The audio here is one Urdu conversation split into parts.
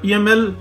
PML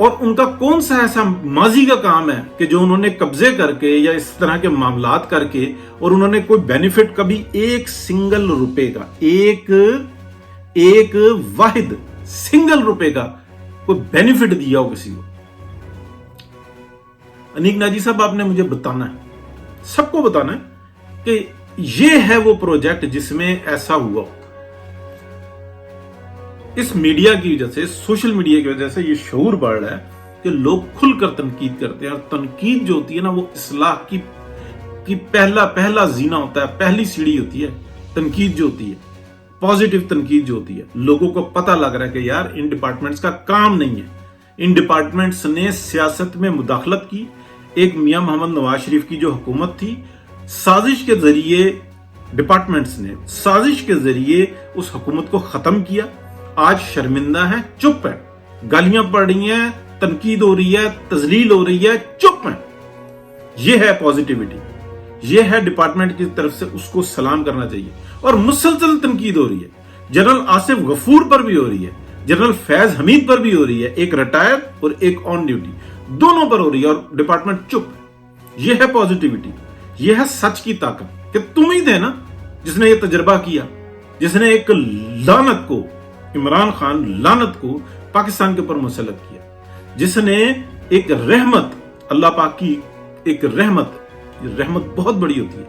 اور ان کا کون سا ایسا ماضی کا کام ہے کہ جو انہوں نے قبضے کر کے یا اس طرح کے معاملات کر کے اور انہوں نے کوئی بینیفٹ کبھی ایک سنگل روپے کا ایک واحد سنگل روپے کا کوئی بینیفٹ دیا ہو کسی کو؟ انیک ناجی صاحب آپ نے مجھے بتانا ہے، سب کو بتانا ہے کہ یہ ہے وہ پروجیکٹ جس میں ایسا ہوا۔ اس میڈیا کی وجہ سے، سوشل میڈیا کی وجہ سے یہ شعور بڑھ رہا ہے کہ لوگ کھل کر تنقید کرتے ہیں، اور تنقید جو ہوتی ہے نا وہ اصلاح کی پہلا زینہ ہوتا ہے، پہلی سیڑھی ہوتی ہے۔ تنقید جو ہوتی ہے، پازیٹیو تنقید جو ہوتی ہے، لوگوں کو پتہ لگ رہا ہے کہ یار ان ڈپارٹمنٹس کا کام نہیں ہے، ان ڈپارٹمنٹس نے سیاست میں مداخلت کی۔ ایک میاں محمد نواز شریف کی جو حکومت تھی، سازش کے ذریعے ڈپارٹمنٹس نے سازش کے ذریعے اس حکومت کو ختم کیا۔ آج شرمندہ ہیں، چپ ہیں، گالیاں پڑ رہی ہیں، تنقید ہو رہی ہے، تذلیل ہو رہی ہے، چپ ہیں۔ یہ ہے پازیٹیوٹی، یہ ہے ڈپارٹمنٹ کی طرف سے اس کو سلام کرنا چاہیے۔ اور مسلسل تنقید ہو رہی ہے، جنرل آصف غفور پر بھی ہو رہی ہے، جنرل فیض حمید پر بھی ہو رہی ہے، ایک ریٹائر اور ایک آن ڈیوٹی، دونوں پر ہو رہی ہے، اور ڈپارٹمنٹ چپ ہے۔ یہ ہے پازیٹیوٹی، یہ ہے سچ کی طاقت، کہ تم ہی تھے نا جس نے یہ تجربہ کیا، جس نے ایک لعنت کو، عمران خان لعنت کو پاکستان کے اوپر مسلط کیا، جس نے ایک رحمت، اللہ پاک کی ایک رحمت بہت بڑی ہوتی ہے،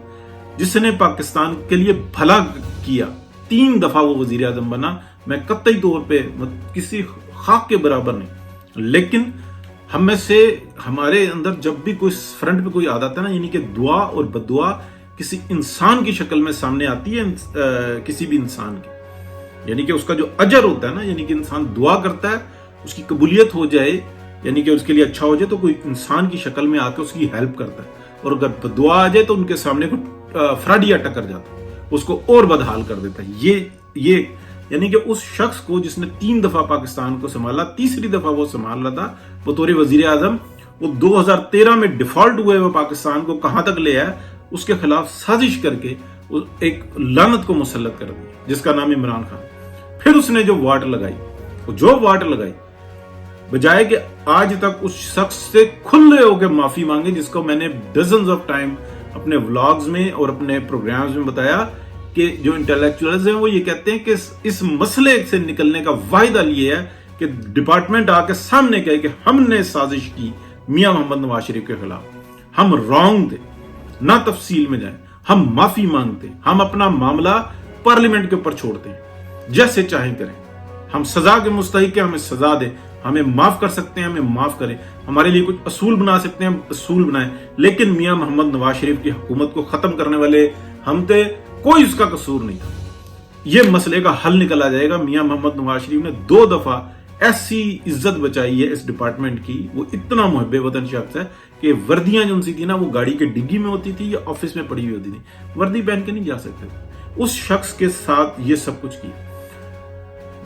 جس نے پاکستان کے لیے بھلا کیا۔ 3 دفعہ وہ وزیر اعظم بنا، میں قطعی طور پہ کسی خاک کے برابر نہیں، لیکن ہم میں سے ہمارے اندر جب بھی کوئی فرنٹ پہ کوئی آ جاتا ہے نا، یعنی کہ دعا اور بددعا کسی انسان کی شکل میں سامنے آتی ہے، کسی بھی انسان کی، یعنی کہ اس کا جو اجر ہوتا ہے نا، یعنی کہ انسان دعا کرتا ہے اس کی قبولیت ہو جائے، یعنی کہ اس کے لیے اچھا ہو جائے، تو کوئی انسان کی شکل میں آ کے اس کی ہیلپ کرتا ہے، اور اگر بددعا آ جائے تو ان کے سامنے کوئی فراڈیا ٹکر جاتا ہے، اس کو اور بدحال کر دیتا ہے۔ یہ یعنی کہ اس شخص کو جس نے 3 دفعہ پاکستان کو سنبھالا، تیسری دفعہ وہ سنبھال رہا تھا بطور وزیر اعظم، وہ 2013 میں ڈیفالٹ ہوئے وہ پاکستان کو کہاں تک لے آئے، اس کے خلاف سازش کر کے ایک لعنت کو مسلط کر دیا جس کا نام عمران خان۔ پھر اس نے جو واٹ لگائی، بجائے کہ آج تک اس شخص سے کھلے ہو کے معافی مانگے، جس کو میں نے ڈزنز آف ٹائم اپنے ولاگز میں اور اپنے پروگرامز میں بتایا کہ جو انٹلیکچوئلز ہیں وہ یہ کہتے ہیں کہ اس مسئلے سے نکلنے کا واحد حل یہ ہے کہ ڈپارٹمنٹ آ کے سامنے کہے کہ ہم نے سازش کی میاں محمد نواز شریف کے خلاف، ہم رانگ تھے، نہ تفصیل میں جائیں، ہم معافی مانگتے ہیں، ہم اپنا معاملہ پارلیمنٹ کے اوپر چھوڑتے ہیں، جیسے چاہیں کریں، ہم سزا کے مستحق ہیں، ہمیں سزا دیں، ہمیں معاف کر سکتے ہیں، ہمیں معاف کریں، ہمارے لیے کچھ اصول بنا سکتے ہیں، اصول بنائیں، لیکن میاں محمد نواز شریف کی حکومت کو ختم کرنے والے ہم تھے، کوئی اس کا قصور نہیں تھا۔ یہ مسئلے کا حل نکلا جائے گا۔ میاں محمد نواز شریف نے 2 دفعہ ایسی عزت بچائی ہے اس ڈپارٹمنٹ کی، وہ اتنا محب وطن شخص ہے کہ وردیاں جو ان سی تھی نا، وہ گاڑی کے ڈگی میں ہوتی تھی یا آفس میں پڑی ہوئی ہوتی تھی، وردی پہن کے نہیں جا سکتے، اس شخص کے ساتھ یہ سب کچھ کیا۔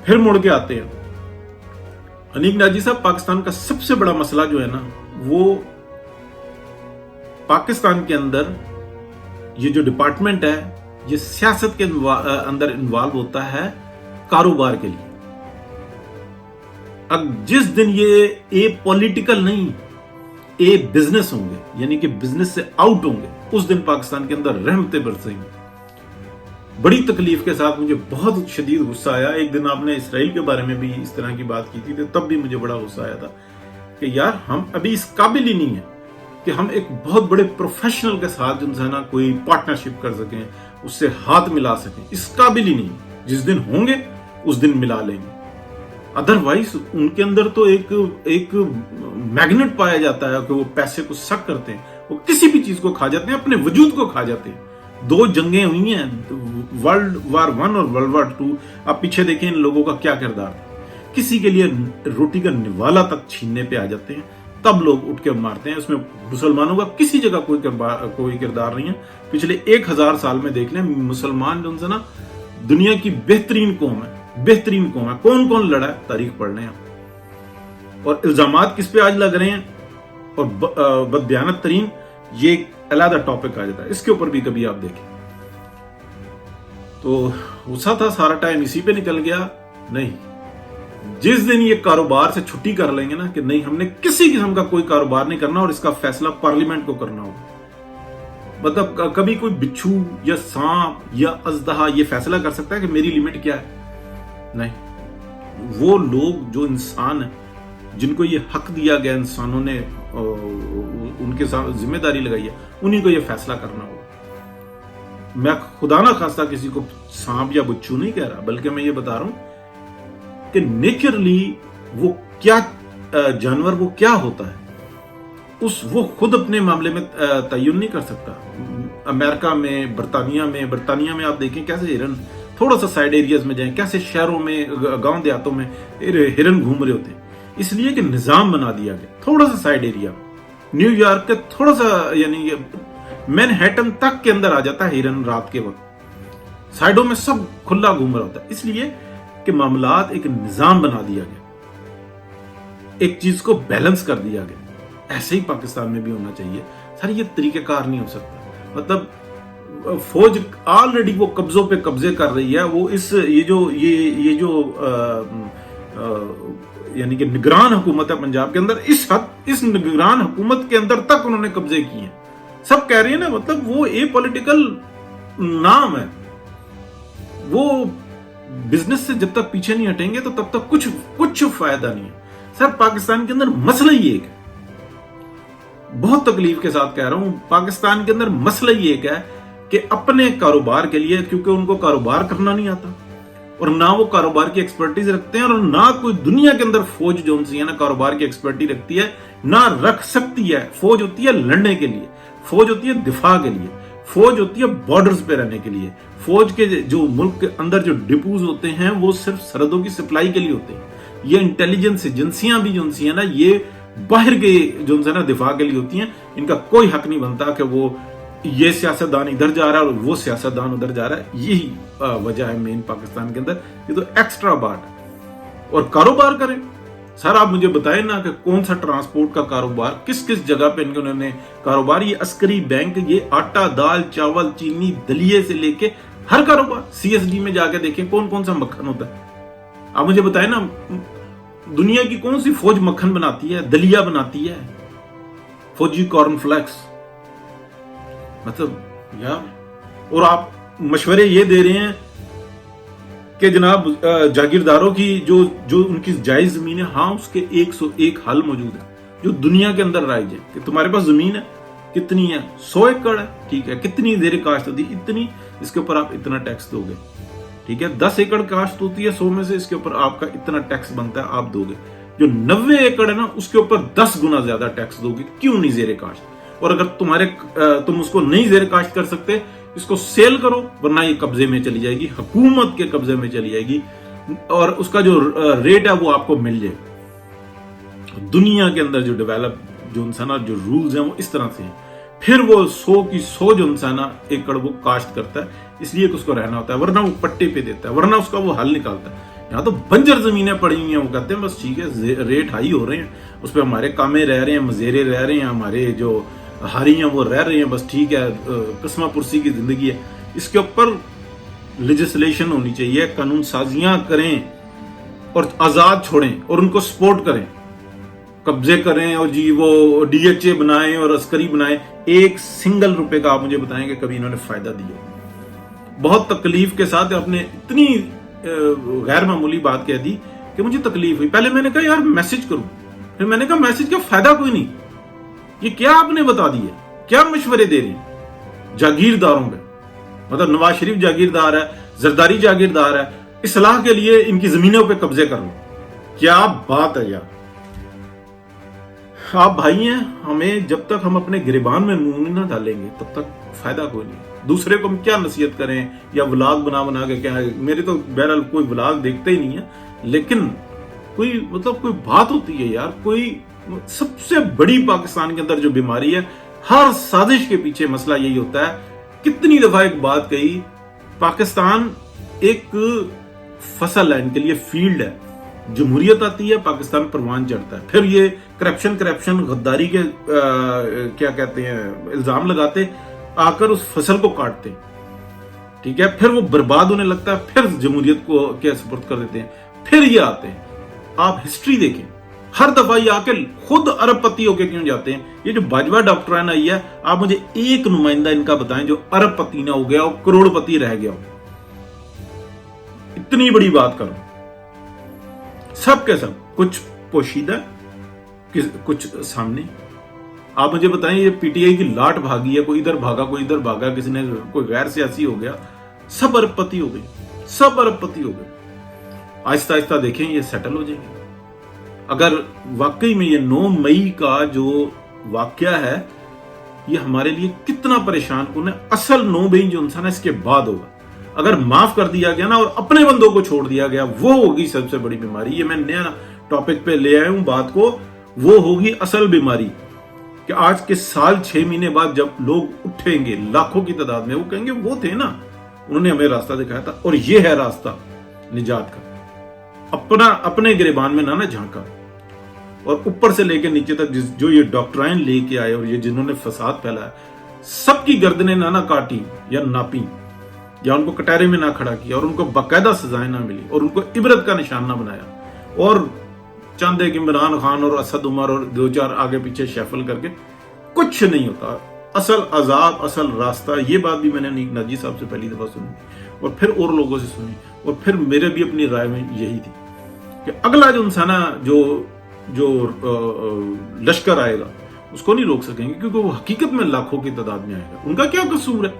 پھر مڑ کے آتے ہیں انیک ناجی صاحب، پاکستان کا سب سے بڑا مسئلہ جو ہے نا، وہ پاکستان کے اندر یہ جو ڈپارٹمنٹ ہے، یہ سیاست کے اندر انوالو ہوتا ہے کاروبار کے لیے۔ اب جس دن یہ پولیٹیکل نہیں، بزنس ہوں گے، یعنی کہ بزنس سے آؤٹ ہوں گے، اس دن پاکستان کے اندر رحمتیں برسیں گی۔ بڑی تکلیف کے ساتھ مجھے بہت شدید غصہ آیا۔ ایک دن آپ نے اسرائیل کے بارے میں بھی اس طرح کی بات کی تھی، تو تب بھی مجھے بڑا غصہ آیا تھا کہ یار ہم ابھی اس قابل ہی نہیں ہیں کہ ہم ایک بہت بڑے پروفیشنل کے ساتھ جو ہے نا کوئی پارٹنرشپ کر سکیں، اس سے ہاتھ ملا سکیں، اس قابل ہی نہیں۔ جس دن ہوں گے اس دن ملا لیں گے، ادروائز ان کے اندر تو ایک میگنیٹ پایا جاتا ہے کہ وہ پیسے کو سک کرتے ہیں، وہ کسی بھی چیز کو کھا جاتے ہیں، اپنے وجود کو کھا جاتے ہیں۔ 2 جنگیں ہوئی ہیں، ورلڈ وار 1 اور ورلڈ وار 2۔ آپ پیچھے دیکھیں ان لوگوں کا کیا کردار تھا، کسی کے لیے روٹی کا نوالا تک چھیننے پہ آ جاتے ہیں، تب لوگ اٹھ کے مارتے ہیں۔ اس میں مسلمانوں کا کسی جگہ کوئی کردار نہیں ہے۔ پچھلے 1000 سال میں دیکھ لیں، مسلمان جو ہے نا دنیا کی بہترین قوم ہے، کون کون لڑا ہے تاریخ پڑھ لیں آپ۔ اور الزامات کس پہ آج لگ رہے ہیں اور بددیانت ترین، یہ ایک علیحدہ ٹاپک آ جاتا ہے، اس کے اوپر بھی کبھی آپ دیکھیں۔ تو غصہ تھا، سارا ٹائم اسی پہ نکل گیا؟ نہیں، جس دن یہ کاروبار سے چھٹی کر لیں گے نا کہ نہیں ہم نے کسی قسم کا کوئی کاروبار نہیں کرنا اور اس کا فیصلہ پارلیمنٹ کو کرنا ہوگا، مطلب کبھی کوئی بچھو یا سانپ یا اژدہا یہ فیصلہ کر سکتا ہے کہ میری لیمٹ کیا ہے؟ نہیں، وہ لوگ جو انسان ہیں جن کو یہ حق دیا گیا، انسانوں نے ان کے ساتھ ذمہ داری لگائی ہے، انہی کو یہ فیصلہ کرنا ہوگا۔ میں خدا نہ خواستہ کسی کو سانپ یا بچھو نہیں کہہ رہا، بلکہ میں یہ بتا رہا ہوں کہ نیچرلی وہ کیا جانور وہ کیا ہوتا ہے وہ خود اپنے معاملے میں تعین نہیں کر سکتا۔ امریکہ میں، برطانیہ میں آپ دیکھیں کیسے ہرن تھوڑا سا سائیڈ ایریاز میں جائیں، کیسے شہروں میں، گاؤں دیہاتوں میں ہرن گھوم رہے ہوتے ہیں، اس لیے کہ نظام بنا دیا گیا تھوڑا سا سائیڈ ایریا میں۔ نیو یارک کے تھوڑا سا یعنی مینہٹن تک کے اندر آ جاتا ہے ہرن رات کے وقت، سائیڈوں میں سب کھلا گھوم رہا ہوتا ہے، اس لیے کہ معاملات ایک نظام بنا دیا گیا، ایک چیز کو بیلنس کر دیا گیا۔ ایسے ہی پاکستان میں بھی ہونا چاہیے سر، یہ طریقہ کار نہیں ہو سکتا۔ مطلب فوج آلریڈی وہ قبضوں پہ قبضے کر رہی ہے، وہ یہ جو یعنی کہ نگران حکومت ہے پنجاب کے اندر، اس نگران حکومت کے اندر تک انہوں نے قبضے کیے ہیں۔ سب کہہ رہے ہیں نا، مطلب وہ اے پولیٹیکل نام ہے، وہ بزنس سے جب تک پیچھے نہیں ہٹیں گے تو تب تک کچھ فائدہ نہیں ہے۔ سر پاکستان کے اندر مسئلہ ہی ایک ہے، بہت تکلیف کے ساتھ کہہ رہا ہوں، پاکستان کے اندر مسئلہ ہی ایک ہے کہ اپنے کاروبار کے لیے، کیونکہ ان کو کاروبار کرنا نہیں آتا اور نہ وہ کاروبار کی ایکسپرٹیز رکھتے ہیں، اور نہ کوئی دنیا کے اندر فوج جو سی ہے نا کاروبار کی ایکسپرٹی رکھتی ہے، نہ رکھ سکتی ہے۔ فوج ہوتی ہے لڑنے کے لیے، فوج ہوتی ہے دفاع کے لیے، فوج ہوتی ہے بارڈرز پہ رہنے کے لیے، فوج کے جو ملک کے اندر جو ڈپوز ہوتے ہیں وہ صرف سرحدوں کی سپلائی کے لیے ہوتے ہیں۔ یہ انٹیلیجنس ایجنسیاں بھی جو سی ہیں نا، یہ باہر کے جو نا دفاع کے لیے ہوتی ہیں، ان کا کوئی حق نہیں بنتا کہ وہ یہ سیاستدان ادھر جا رہا ہے اور وہ سیاستدان ادھر جا رہا ہے۔ یہی وجہ ہے مین پاکستان کے اندر، یہ تو ایکسٹرا بات ہے۔ اور کاروبار کریں سر، آپ مجھے بتائیں نا کہ کون سا ٹرانسپورٹ کا کاروبار کس جگہ پہ انہوں نے کاروبار، یہ عسکری بینک، یہ آٹا دال چاول چینی دلیے سے لے کے ہر کاروبار، سی ایس ڈی میں جا کے دیکھیں کون سا مکھن ہوتا ہے۔ آپ مجھے بتائیں نا، دنیا کی کون سی فوج مکھن بناتی ہے، دلیا بناتی ہے، فوجی کارن فلیکس، مطلب یار۔ اور آپ مشورے یہ دے رہے ہیں کہ جناب جاگیرداروں کی جو ان کی جائز زمین ہے، ہاں اس کے 101 حل موجود ہے جو دنیا کے اندر رائج ہے، کہ تمہارے پاس زمین ہے کتنی ہے، 100 ایکڑ ہے، ٹھیک ہے، کتنی زیر کاشت ہوتی ہے، اتنی، اس کے اوپر آپ اتنا ٹیکس دو گے، ٹھیک ہے، 10 ایکڑ کاشت ہوتی ہے 100 میں سے، اس کے اوپر آپ کا اتنا ٹیکس بنتا ہے، آپ دو گے۔ جو 90 ایکڑ ہے نا، اس کے اوپر 10 گنا زیادہ ٹیکس دو گے، کیوں نہیں زیر کاشت؟ اور اگر تم اس کو نہیں زیر کاشت کر سکتے، اس کو سیل کرو، ورنہ یہ قبضے میں چلی جائے گی، حکومت کے قبضے میں چلی جائے گی، اور اس کا جو ریٹ ہے وہ آپ کو مل جائے۔ دنیا کے اندر جو ڈیولپ جو انسان جو رولز ہیں وہ اس طرح سے ہیں، پھر وہ 100 کی 100 جو انسان ایکڑ وہ کاشت کرتا ہے، اس لیے کہ اس کو رہنا ہوتا ہے، ورنہ وہ پٹے پہ دیتا ہے، ورنہ اس کا وہ حل نکالتا ہے۔ یہاں تو بنجر زمینیں پڑی ہوئی ہیں، وہ کہتے ہیں بس ٹھیک ہے، ریٹ ہائی ہو رہے ہیں، اس پہ ہمارے کامے رہ رہے ہیں، مزیرے رہ رہے ہیں، ہمارے جو ہاری ہیں وہ رہ رہے ہیں، بس ٹھیک ہے، قسمہ پرسی کی زندگی ہے۔ اس کے اوپر لیجسلیشن ہونی چاہیے، قانون سازیاں کریں اور آزاد چھوڑیں اور ان کو سپورٹ کریں، قبضے کریں اور جی وہ ڈی ایچ اے بنائیں اور عسکری بنائیں۔ ایک سنگل روپے کا آپ مجھے بتائیں کہ کبھی انہوں نے فائدہ دیا؟ بہت تکلیف کے ساتھ آپ نے اتنی غیر معمولی بات کہہ دی کہ مجھے تکلیف ہوئی۔ پہلے میں نے کہا یار میسج کروں، پھر میں نے کہا میسج کا فائدہ کوئی نہیں، یہ کیا آپ نے بتا دیا، کیا مشورے دے رہے ہیں جاگیرداروں پہ؟ مطلب نواز شریف جاگیردار ہے، زرداری جاگیردار ہے، اصلاح کے لیے ان کی زمینوں پہ قبضے کر لو، کیا بات ہے یار۔ آپ بھائی ہیں، ہمیں جب تک ہم اپنے گریبان میں منہ نہ ڈالیں گے تب تک فائدہ کوئی نہیں۔ دوسرے کو ہم کیا نصیحت کریں یا ولاگ بنا کے، کیا میرے تو بہرحال کوئی ولاگ دیکھتے ہی نہیں ہے، لیکن کوئی بات ہوتی ہے یار، کوئی سب سے بڑی پاکستان کے اندر جو بیماری ہے، ہر سازش کے پیچھے مسئلہ یہی ہوتا ہے۔ کتنی دفعہ ایک بات کہی، پاکستان ایک فصل ہے ان کے لیے، فیلڈ ہے، جمہوریت آتی ہے پاکستان پروان چڑھتا ہے، پھر یہ کرپشن غداری کے کیا کہتے ہیں الزام لگاتے، آ کر اس فصل کو کاٹتے، ٹھیک ہے، پھر وہ برباد ہونے لگتا ہے، پھر جمہوریت کو کیا سپرد کر دیتے ہیں، پھر یہ آتے ہیں آپ ہسٹری دیکھیں، ہر دفعہ یہ آ کے خود ارب پتی ہو کے کیوں جاتے ہیں؟ یہ جو باجوہ ڈاکٹرائن آئی ہے، آپ مجھے ایک نمائندہ ان کا بتائیں جو ارب پتی نہ ہو گیا ہو، کروڑ پتی رہ گیا ہو۔ اتنی بڑی بات کرو، سب کے سب کچھ پوشیدہ، کچھ سامنے۔ آپ مجھے بتائیں یہ پی ٹی آئی کی لاٹ بھاگی ہے، کوئی ادھر بھاگا کوئی ادھر بھاگا، کسی نے کوئی غیر سیاسی ہو گیا، سب ارب پتی ہو گئے، سب ارب پتی ہو گئے۔ آہستہ آہستہ دیکھیں یہ سیٹل ہو جائیں گے۔ اگر واقعی میں یہ 9 مئی کا جو واقعہ ہے یہ ہمارے لیے کتنا پریشان کن ہے، اصل 9 مئی جو انسان ہے اس کے بعد ہوگا۔ اگر معاف کر دیا گیا نا اور اپنے بندوں کو چھوڑ دیا گیا، وہ ہوگی سب سے بڑی بیماری۔ یہ میں نیا ٹاپک پہ لے آیا ہوں بات کو، وہ ہوگی اصل بیماری کہ آج کے سال 6 مہینے بعد جب لوگ اٹھیں گے لاکھوں کی تعداد میں، وہ کہیں گے وہ تھے نا، انہوں نے ہمیں راستہ دکھایا تھا اور یہ ہے راستہ نجات کا۔ اپنے گریبان میں نہ جھانکا، اور اوپر سے لے کے نیچے تک جو یہ ڈاکٹرائن لے کے آئے اور یہ جنہوں نے فساد پھیلایا، سب کی گردنیں نہ کاٹی یا ناپی یا ان کو کٹہرے میں نہ کھڑا کیا اور ان کو باقاعدہ سزائیں نہ ملی اور ان کو عبرت کا نشان نہ بنایا، اور چند ایک عمران خان اور اسد عمر اور 2-4 آگے پیچھے شیفل کر کے کچھ نہیں ہوتا۔ اصل عذاب، اصل راستہ، یہ بات بھی میں نے ناجی صاحب سے پہلی دفعہ سنی اور پھر اور لوگوں سے سنی، اور پھر میرے بھی اپنی رائے میں یہی تھی کہ اگلا جو انسان جو لشکر آئے گا اس کو نہیں روک سکیں گے، کیونکہ وہ حقیقت میں لاکھوں کی تعداد میں آئے گا۔ ان کا کیا قصور ہے؟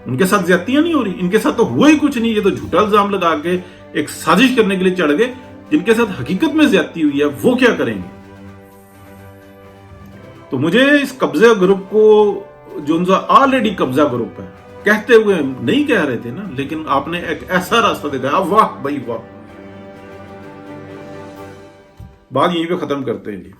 ان کے ساتھ زیادتیاں نہیں ہو رہی، ان کے ساتھ تو ہوا ہی کچھ نہیں، یہ تو جھوٹا الزام لگا کے ایک سازش کرنے کے لیے چڑھ گئے۔ جن کے ساتھ حقیقت میں زیادتی ہوئی ہے وہ کیا کریں گے؟ تو مجھے اس قبضہ گروپ کو، جو ان کا آلریڈی قبضہ گروپ ہے، کہتے ہوئے نہیں کہہ رہے تھے نا، لیکن آپ نے ایک ایسا راستہ دکھایا، واہ بھائی واہ۔ بات یہیں پہ ختم کرتے ہیں جی۔